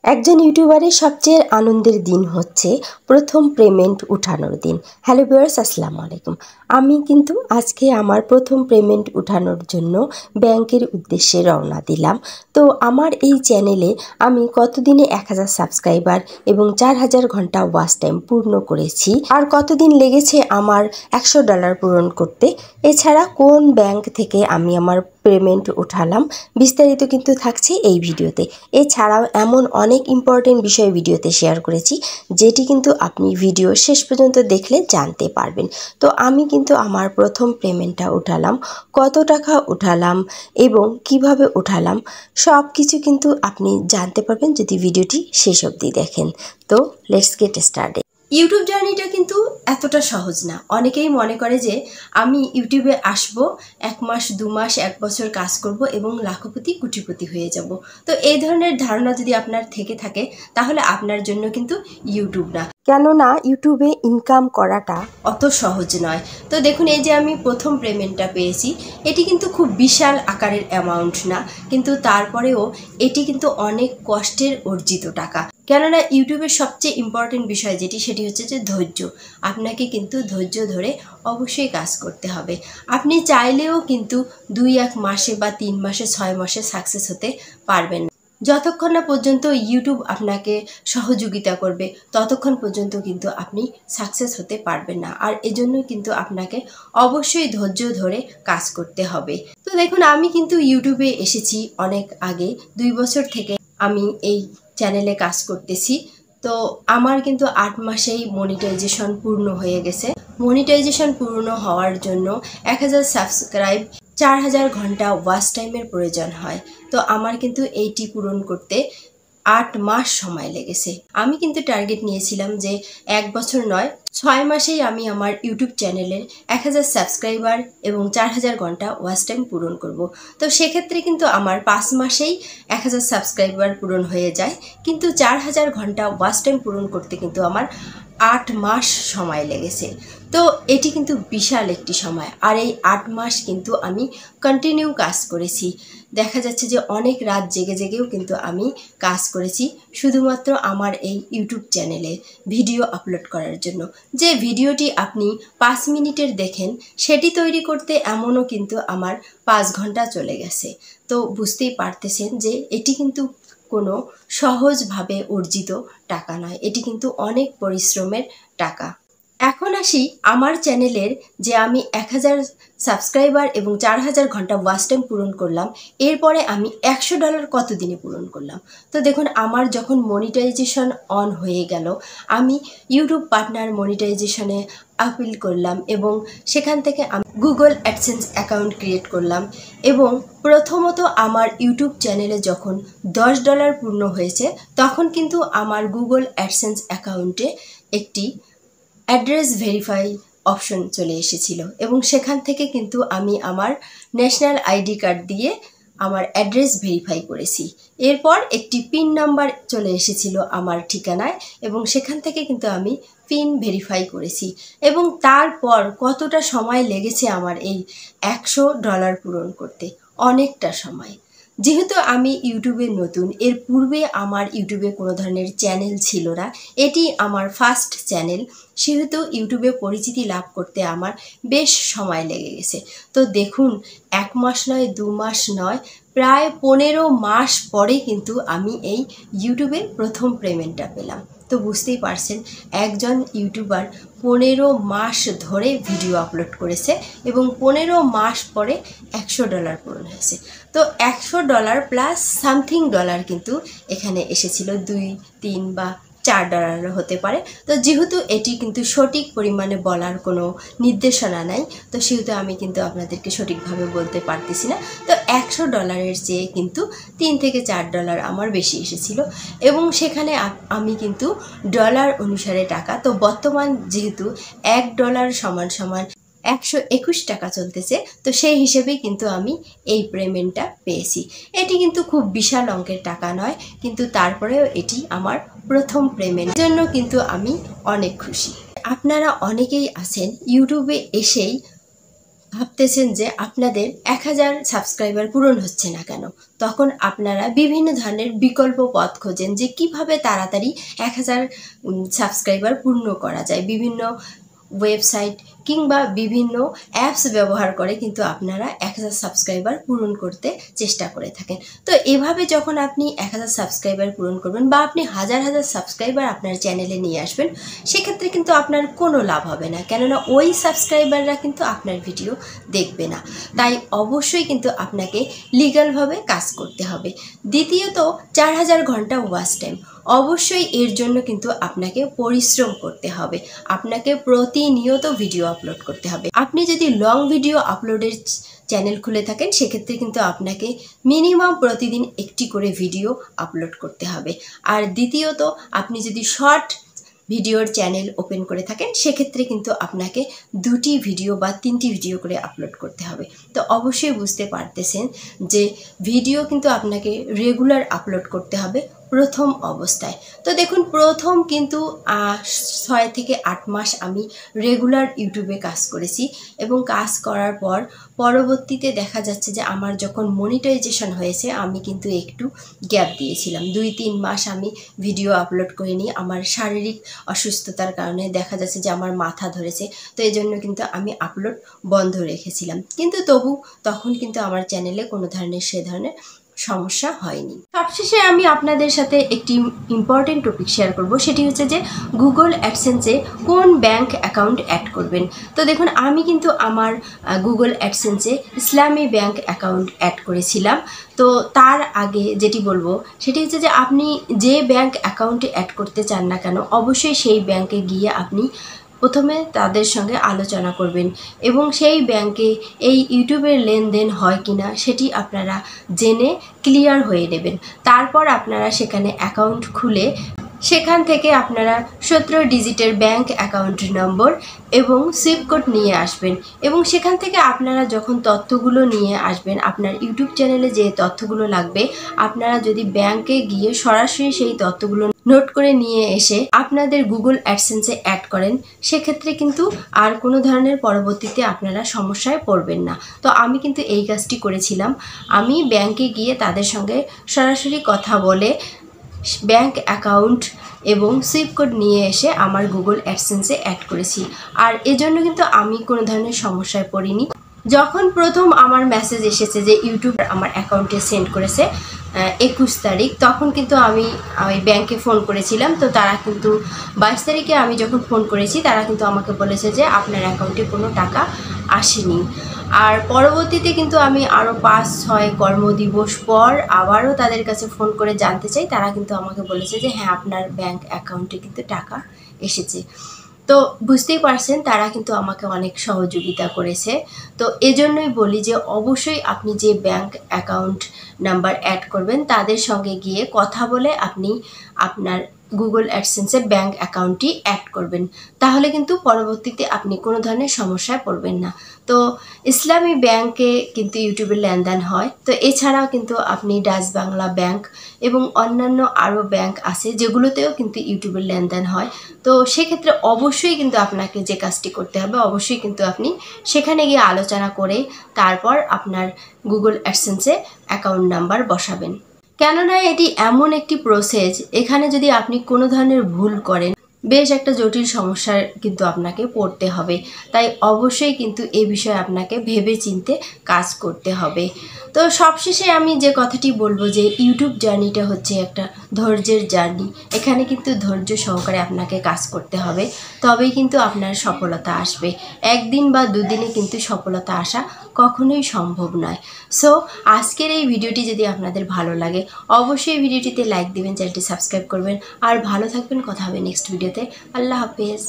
একজন ইউটিউবারের সবচেয়ে আনন্দের দিন হচ্ছে প্রথম পেমেন্ট উঠানোর দিন। হ্যালো ভিউয়ার্স, আসসালামু আলাইকুম। আমি কিন্তু আজকে আমার প্রথম পেমেন্ট উঠানোর জন্য ব্যাংকের উদ্দেশ্যে রওনা দিলাম। তো আমার এই চ্যানেলে আমি কতদিনে 1000 সাবস্ক্রাইবার এবং 4000 ঘন্টা ওয়াচ টাইম পূর্ণ করেছি, আর কতদিন লেগেছে আমার $100 পূরণ করতে, এছাড়া কোন ব্যাংক থেকে আমি আমার পেমেন্ট উঠালাম, বিস্তারিত কিন্তু থাকছে এই ভিডিওতে। এছাড়াও এমন অনেক ইম্পর্টেন্ট বিষয় ভিডিওতে শেয়ার করেছি, যেটি কিন্তু আপনি ভিডিও শেষ পর্যন্ত দেখলে জানতে পারবেন। তো আমি কিন্তু আমার প্রথম পেমেন্টটা উঠালাম, কত টাকা উঠালাম এবং কিভাবে উঠালাম সব কিছু কিন্তু আপনি জানতে পারবেন যদি ভিডিওটি শেষ অবধি দেখেন। তো লেটস গেট স্টার্টেড। ইউটিউব জার্নিটা কিন্তু এতটা সহজ না। অনেকেই মনে করে যে আমি ইউটিউবে আসব, 1 মাস 2 মাস 1 বছর কাজ করব এবং লাখপতি কোটিপতি হয়ে যাব। তো এই ধরনের ধারণা যদি আপনার থেকে থাকে তাহলে আপনার জন্য কিন্তু ইউটিউব না, কেননা ইউটিউবে ইনকাম করাটা অত সহজ নয়। তো দেখুন, এই যে আমি প্রথম পেমেন্টটা পেয়েছি, এটি কিন্তু খুব বিশাল আকারের অ্যামাউন্ট না, কিন্তু তারপরেও এটি কিন্তু অনেক কষ্টের অর্জিত টাকা। কেননা ইউটিউবের সবচেয়ে ইম্পর্টেন্ট বিষয় যেটি, সেটি হচ্ছে যে ধৈর্য। আপনাকে কিন্তু ধৈর্য ধরে অবশ্যই কাজ করতে হবে। আপনি চাইলেও কিন্তু 2-1 মাসে বা 3 মাসে 6 মাসে সাকসেস হতে পারবেন না। যতক্ষণ না পর্যন্ত ইউটিউব আপনাকে সহযোগিতা করবে ততক্ষণ পর্যন্ত কিন্তু আপনি সাকসেস হতে পারবেন না। আর এজন্য কিন্তু আপনাকে অবশ্যই ধৈর্য ধরে কাজ করতে হবে। তো দেখুন, আমি কিন্তু ইউটিউবে এসেছি অনেক আগে, 2 বছর থেকে আমি এই চ্যানেলে কাজ করতেছি। তো আমার কিন্তু 8 মাসেই মনিটাইজেশন পূর্ণ হয়ে গেছে। মনিটাইজেশন পূর্ণ হওয়ার জন্য 1000 সাবস্ক্রাইব 4000 ঘন্টা ওয়াচ টাইমের প্রয়োজন হয়। তো আমার কিন্তু এইটি পূরণ করতে 8 মাস সময় লেগেছে। আমি কিন্তু টার্গেট নিয়েছিলাম যে 1 বছর নয়, 6 মাসেই আমি আমার ইউটিউব চ্যানেলের 1000 সাবস্ক্রাইবার এবং 4000 ঘন্টা ওয়াচ টাইম পূরণ করব। তো সেক্ষেত্রে কিন্তু আমার 5 মাসেই 1000 সাবস্ক্রাইবার পূরণ হয়ে যায়, কিন্তু 4000 ঘন্টা ওয়াচ টাইম পূরণ করতে কিন্তু আমার 8 মাস সময় লেগেছে। তো এটি কিন্তু বিশাল একটি সময়, আর এই 8 মাস কিন্তু আমি কন্টিনিউ কাজ করেছি। দেখা যাচ্ছে যে অনেক রাত জেগে জেগেও কিন্তু আমি কাজ করেছি শুধুমাত্র আমার এই ইউটিউব চ্যানেলে ভিডিও আপলোড করার জন্য। যে ভিডিওটি আপনি 5 মিনিটের দেখেন, সেটি তৈরি করতে এমনও কিন্তু আমার 5 ঘন্টা চলে গেছে। তো বুঝতেই পারতেছেন যে এটি কিন্তু কোনো সহজভাবে অর্জিত টাকা নয়, এটি কিন্তু অনেক পরিশ্রমের টাকা। এখন আসি আমার চ্যানেলের, যে আমি 1000 সাবস্ক্রাইবার এবং 4000 ঘন্টা ওয়াচ টাইম পূরণ করলাম, এরপরে আমি $100 কতদিনে পূরণ করলাম। তো দেখুন, আমার যখন মনিটাইজেশন অন হয়ে গেল, আমি ইউটিউব পার্টনার মনিটাইজেশনে আপিল করলাম এবং সেখান থেকে আমি গুগল অ্যাডসেন্স অ্যাকাউন্ট ক্রিয়েট করলাম। এবং প্রথমত আমার ইউটিউব চ্যানেলে যখন $10 পূর্ণ হয়েছে, তখন কিন্তু আমার গুগল অ্যাডসেন্স অ্যাকাউন্টে একটি অ্যাড্রেস ভেরিফাই অপশন চলে এসেছিল এবং সেখান থেকে কিন্তু আমি আমার ন্যাশনাল আইডি কার্ড দিয়ে আমার অ্যাড্রেস ভেরিফাই করেছি। এরপর একটি পিন নাম্বার চলে এসেছিল আমার ঠিকানায় এবং সেখান থেকে কিন্তু আমি পিন ভেরিফাই করেছি। এবং তারপর কতটা সময় লেগেছে আমার এই $100 পূরণ করতে, অনেকটা সময়। যেহেতু আমি ইউটিউবে নতুন, এর পূর্বে আমার ইউটিউবে কোনো ধরনের চ্যানেল ছিল না, এটি আমার ফার্স্ট চ্যানেল, সেহেতু ইউটিউবে পরিচিতি লাভ করতে আমার বেশ সময় লেগে গেছে। তো দেখুন, 1 মাস নয়, 2 মাস নয়, প্রায় 15 মাস পরে কিন্তু আমি এই ইউটিউবের প্রথম পেমেন্টটা পেলাম। তো বুঝতেই পারছেন, একজন ইউটিউবার 15 মাস ধরে ভিডিও আপলোড করেছে এবং 15 মাস পরে $100 পূরণ হয়েছে। তো $100 প্লাস সামথিং ডলার কিন্তু এখানে এসেছিল, 2-3 বা $4 হতে পারে। তো যেহেতু এটি কিন্তু সঠিক পরিমাণে বলার কোনো নির্দেশনা নাই, তো সেহেতু আমি কিন্তু আপনাদেরকে সঠিকভাবে বলতে পারতেছি না। তো $100 চেয়ে কিন্তু $3-4 আমার বেশি এসেছিল এবং সেখানে আমি কিন্তু ডলার অনুসারে টাকা, তো বর্তমান যেহেতু $1 সমান সমান 121 টাকা চলতেছে, তো সেই হিসেবেই কিন্তু আমি এই পেমেন্টটা পেয়েছি। এটি কিন্তু খুব বিশাল অঙ্কের টাকা নয়, কিন্তু তারপরেও এটি আমার প্রথম পেমেন্টের জন্য কিন্তু আমি অনেক খুশি। আপনারা অনেকেই আছেন ইউটিউবে এসেই ভাবতেছেন যে আপনাদের 1000 সাবস্ক্রাইবার পূরণ হচ্ছে না কেন, তখন আপনারা বিভিন্ন ধরনের বিকল্প পথ খোঁজেন যে কিভাবে তাড়াতাড়ি 1000 সাবস্ক্রাইবার পূর্ণ করা যায়। বিভিন্ন ওয়েবসাইট কিংবা বিভিন্ন অ্যাপস ব্যবহার করে কিন্তু আপনারা 1000 সাবস্ক্রাইবার পূরণ করতে চেষ্টা করে থাকেন। তো এভাবে যখন আপনি 1000 সাবস্ক্রাইবার পূরণ করবেন বা আপনি হাজার হাজার সাবস্ক্রাইবার আপনার চ্যানেলে নিয়ে আসবেন, সেক্ষেত্রে কিন্তু আপনার কোনো লাভ হবে না, কেননা ওই সাবস্ক্রাইবাররা কিন্তু আপনার ভিডিও দেখবে না। তাই অবশ্যই কিন্তু আপনাকে লিগ্যালভাবে কাজ করতে হবে। দ্বিতীয়ত 4000 ঘন্টা ওয়াচ টাইম, অবশ্যই এর জন্য কিন্তু আপনাকে পরিশ্রম করতে হবে, আপনাকে প্রতিনিয়ত ভিডিও আপলোড করতে হবে। আপনি যদি লং ভিডিও আপলোডের চ্যানেল খুলে থাকেন, সেক্ষেত্রে কিন্তু আপনাকে মিনিমাম প্রতিদিন একটি করে ভিডিও আপলোড করতে হবে। আর দ্বিতীয়ত আপনি যদি শর্ট ভিডিওর চ্যানেল ওপেন করে থাকেন, সেক্ষেত্রে কিন্তু আপনাকে 2টি ভিডিও বা 3টি ভিডিও করে আপলোড করতে হবে। তো অবশ্যই বুঝতে পারতেছেন যে ভিডিও কিন্তু আপনাকে রেগুলার আপলোড করতে হবে প্রথম অবস্থায়। তো দেখুন, প্রথম কিন্তু 6 থেকে 8 মাস আমি রেগুলার ইউটিউবে কাজ করেছি এবং কাজ করার পর পরবর্তীতে দেখা যাচ্ছে যে আমার যখন মনিটাইজেশন হয়েছে, আমি কিন্তু একটু গ্যাপ দিয়েছিলাম। 2-3 মাস আমি ভিডিও আপলোড করিনি। আমার শারীরিক অসুস্থতার কারণে দেখা যাচ্ছে যে আমার মাথা ধরেছে, তো এই জন্য কিন্তু আমি আপলোড বন্ধ রেখেছিলাম। কিন্তু তখন কিন্তু আমার চ্যানেলে কোনো ধরনের সে ধরনের সমস্যা হয়নি। সবশেষে আমি আপনাদের সাথে একটি ইম্পর্টেন্ট টপিক শেয়ার করব, সেটি হচ্ছে যে গুগল অ্যাডসেন্সে কোন ব্যাংক অ্যাকাউন্ট অ্যাড করবেন। তো দেখুন, আমি কিন্তু আমার গুগল অ্যাডসেন্সে ইসলামী ব্যাংক অ্যাকাউন্ট অ্যাড করেছিলাম। তো তার আগে যেটি বলবো সেটি হচ্ছে যে আপনি যে ব্যাংক অ্যাকাউন্টে অ্যাড করতে চান না কেন, অবশ্যই সেই ব্যাংকে গিয়ে আপনি প্রথমে তাদের সঙ্গে আলোচনা করবেন এবং সেই ব্যাংকে এই ইউটিউবের লেনদেন হয় কিনা সেটি আপনারা জেনে ক্লিয়ার হয়ে নেবেন। তারপর আপনারা সেখানে অ্যাকাউন্ট খুলে সেখান থেকে আপনারা 17 ডিজিটের ব্যাংক অ্যাকাউন্ট নম্বর এবং সুইফট কোড নিয়ে আসবেন এবং সেখান থেকে আপনারা যখন তথ্যগুলো নিয়ে আসবেন, আপনার ইউটিউব চ্যানেলে যে তথ্যগুলো লাগবে, আপনারা যদি ব্যাংকে গিয়ে সরাসরি সেই তথ্যগুলো নোট করে নিয়ে এসে আপনাদের গুগল অ্যাডসেন্সে অ্যাড করেন, সেক্ষেত্রে কিন্তু আর কোনো ধরনের পরবর্তীতে আপনারা সমস্যায় পড়বেন না। তো আমি কিন্তু এই কাজটি করেছিলাম। আমি ব্যাংকে গিয়ে তাদের সঙ্গে সরাসরি কথা বলে ব্যাংক অ্যাকাউন্ট এবং সুইফট কোড নিয়ে এসে আমার গুগল অ্যাডসেন্সে অ্যাড করেছি। আর এজন্য কিন্তু আমি কোনো ধরনের সমস্যায় পড়িনি। যখন প্রথম আমার মেসেজ এসেছে যে ইউটিউব আমার অ্যাকাউন্টে সেন্ড করেছে 21 তারিখ, তখন কিন্তু আমি ওই ব্যাংকে ফোন করেছিলাম। তো তারা কিন্তু 22 তারিখে আমি যখন ফোন করেছি, তারা কিন্তু আমাকে বলেছে যে আপনার অ্যাকাউন্টে কোনো টাকা আসেনি। আর পরবর্তীতে কিন্তু আমি আরও 5-6 কর্মদিবস পর আবারও তাদের কাছে ফোন করে জানতে চাই, তারা কিন্তু আমাকে বলেছে যে হ্যাঁ, আপনার ব্যাংক অ্যাকাউন্টে কিন্তু টাকা এসেছে। তো বুঝতেই পারছেন, তারা কিন্তু আমাকে অনেক সহযোগিতা করেছে। তো এজন্যই বলি যে অবশ্যই আপনি যে ব্যাংক অ্যাকাউন্ট নাম্বার অ্যাড করবেন, তাদের সঙ্গে গিয়ে কথা বলে আপনি আপনার গুগল অ্যাডসেন্সে ব্যাংক অ্যাকাউন্টটি অ্যাড করবেন, তাহলে কিন্তু পরবর্তীতে আপনি কোনো ধরনের সমস্যায় পড়বেন না। তো ইসলামী ব্যাংকে কিন্তু ইউটিউবের লেনদেন হয়। তো এছাড়াও কিন্তু আপনি ডাচ বাংলা ব্যাংক এবং অন্যান্য আরও ব্যাংক আছে যেগুলোতেও কিন্তু ইউটিউবের লেনদেন হয়। তো সেক্ষেত্রে অবশ্যই কিন্তু আপনাকে যে কাজটি করতে হবে, অবশ্যই কিন্তু আপনি সেখানে গিয়ে আলোচনা করে তারপর আপনার গুগল অ্যাডসেন্সে অ্যাকাউন্ট নাম্বার বসাবেন। কেননা এটি এমন একটি প্রসেস, এখানে যদি আপনি কোনো ধরনের ভুল করেন, বেশ একটা জটিল সমস্যার কিন্তু আপনাকে পড়তে হবে। তাই অবশ্যই কিন্তু এই বিষয়ে আপনাকে ভেবে চিন্তে কাজ করতে হবে। তো সবশেষে আমি যে কথাটি বলবো যে ইউটিউব জার্নিটা হচ্ছে একটা ধৈর্যের জার্নি। এখানে কিন্তু ধৈর্য সহকারে আপনাকে কাজ করতে হবে, তবেই কিন্তু আপনার সফলতা আসবে। একদিন বা দুদিনে কিন্তু সফলতা আসা কখনোই সম্ভব নয়। সো আজকের এই ভিডিওটি যদি আপনাদের ভালো লাগে, অবশ্যই ভিডিওটিতে লাইক দিবেন, চ্যানেলটি সাবস্ক্রাইব করবেন। আর ভালো থাকবেন। কথা হবে নেক্সট ভিডিওতে। আল্লাহ হাফেজ।